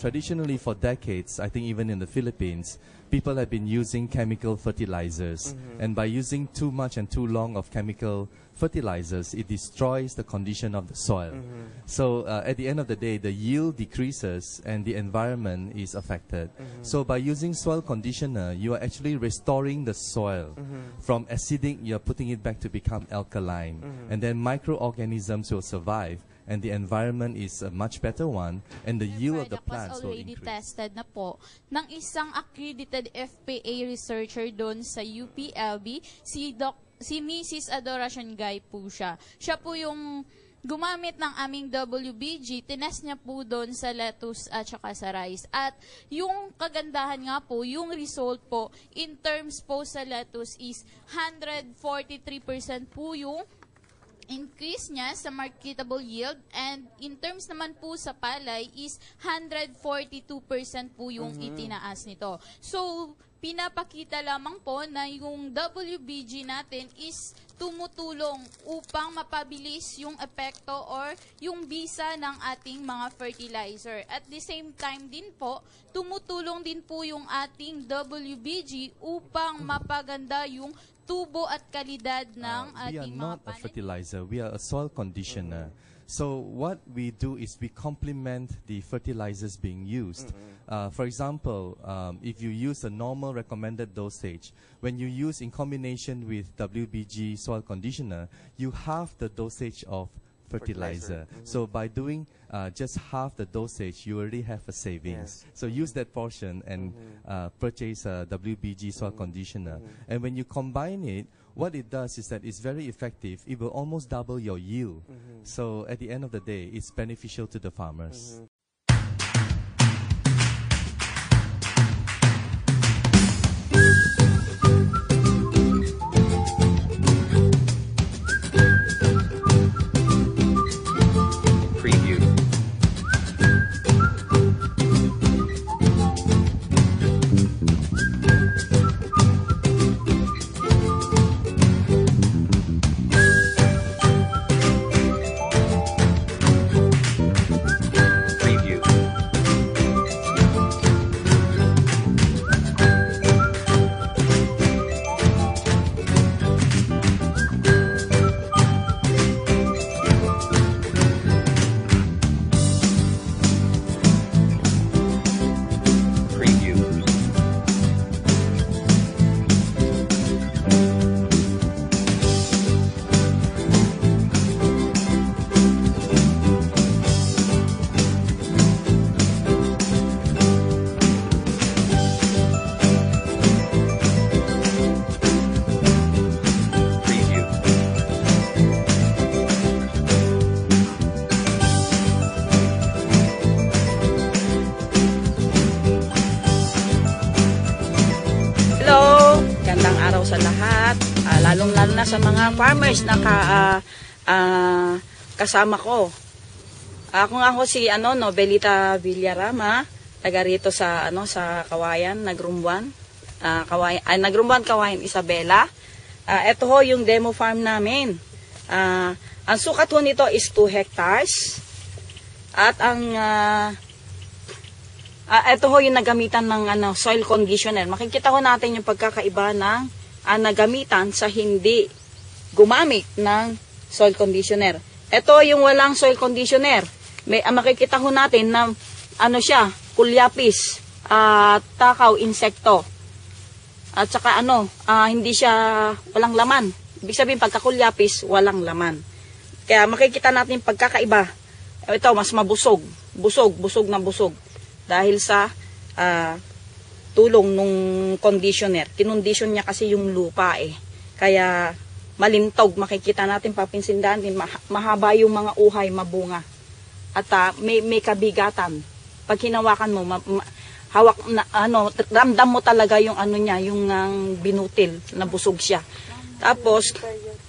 traditionally for decades, I think even in the Philippines, people have been using chemical fertilizers. And by using too much and too long of chemical fertilizers, it destroys the condition of the soil. So at the end of the day, the yield decreases and the environment is affected. So by using soil conditioner, you are actually restoring the soil from acidic, you're putting it back to become alkaline. And then microorganisms will survive. And the environment is a much better one, and the yield of the plants will increase. Already tested na po ng isang accredited FPA researcher doon sa UPLB, si Mrs. Adoracion Guy po siya. Siya po yung gumamit ng aming WBG, tinest niya po doon sa lettuce at saka sa rice. At yung kagandahan nga po, yung result po, in terms po sa lettuce is 143% po yung increase niya sa marketable yield, and in terms naman po sa palay is 142% po yung itinaas nito. So, pinapakita lamang po na yung WBG natin is tumutulong upang mapabilis yung epekto or yung bisa ng ating mga fertilizer. At the same time din po, tumutulong din po yung ating WBG upang mapaganda yung tubo at kalidad ng ating mga panin. We are not a fertilizer, we are a soil conditioner. So what we do is we complement the fertilizers being used. For example, if you use a normal recommended dosage, when you use in combination with WBG soil conditioner, you halve the dosage of fertilizer. So by doing just half the dosage, you already have a savings. So use that portion and purchase a WBG soil conditioner. And when you combine it, what it does is that it's very effective. It will almost double your yield. So at the end of the day, it's beneficial to the farmers. Sa lahat, lalong-lalo na sa mga farmers na kasama ko. Ako nga si Belita Villarama, taga rito sa sa Kawayan, Nagrumbuan. Kawayan Isabela. Ito ho yung demo farm namin. Ang sukat ho nito is 2 hectares. At ang ito ho yung nagamitan ng soil conditioner. Makikita ho natin yung pagkakaiba ng nagamitan sa hindi gumamit ng soil conditioner. Ito yung walang soil conditioner. Makikita ho natin na siya, kulyapis, takaw, insekto. At saka hindi siya walang laman. Ibig sabihin pagkakulyapis, walang laman. Kaya makikita natin yung pagkakaiba. Ito mas mabusog, busog na busog dahil sa tulong nung conditioner. Kinondisyon niya kasi yung lupa Kaya malintog, makikita natin, papinsindahan din, mahaba yung mga uhay, mabunga. At may kabigatan. Pag hinawakan mo, hawak na, ramdam mo talaga yung niya, yung binutil, na busog siya. Tapos,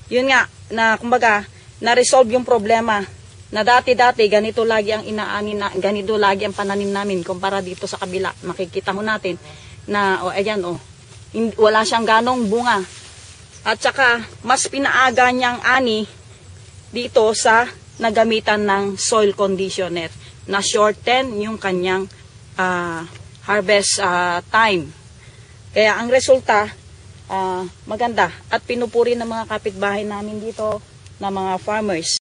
yun nga, na kumbaga, na-resolve yung problema. Na dati-dati, ganito lagi ang ganito lagi ang pananim namin kumpara dito sa kabila. Makikita mo natin na, ayan, wala siyang ganong bunga. At saka, mas pinaaga niyang ani dito sa nagamitan ng soil conditioner na shorten yung kanyang harvest time. Kaya ang resulta, maganda at pinupuri ng mga kapitbahay namin dito na mga farmers.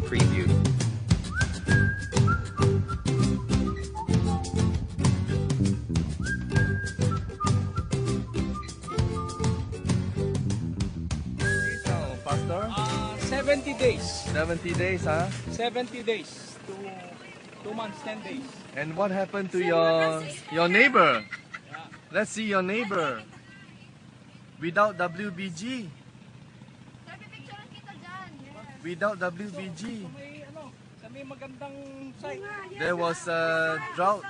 Preview. Pastor? 70 days. 70 days, huh? 70 days to 2 months, 10 days. And what happened to your neighbor? Let's see your neighbor. Without WBG. Without WBG. Sa may magandang site. There was a drought.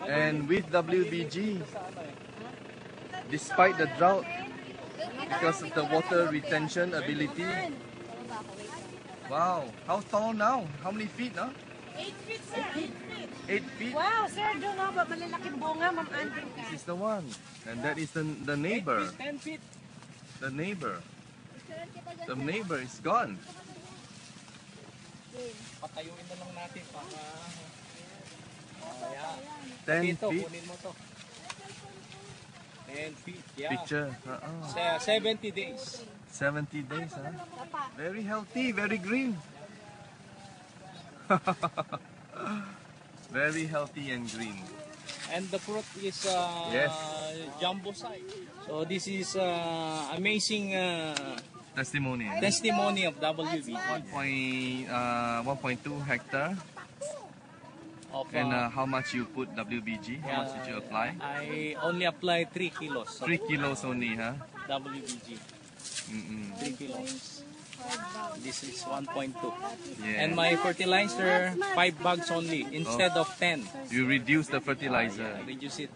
And with WBG, despite the drought, because of the water retention ability. Wow, how tall now? How many feet now? 8 feet, sir. 8 feet? Wow, sir, doon o, malalaking bunga, Ma'am Andrew ka. This is the one. And that is the neighbor. 10 feet. The neighbor. The neighbor is gone. Patayuin na lang natin para... 10 Ito, feet. kunin mo to. 10 feet, yeah. Picture. 70 days. 70 days, huh? Very healthy, very green. Very healthy and green. And the fruit is Yes. jumbo size. So this is amazing Testimony. testimony of WB. 1.2 hectare. Of, And how much you put WBG? How much did you apply? I only apply 3 kilos of 3 kilos only, huh? WBG. 3 kilos. This is 1.2. Yeah. And my fertilizer, 5 bags only instead of 10. You reduce the fertilizer. Reduce it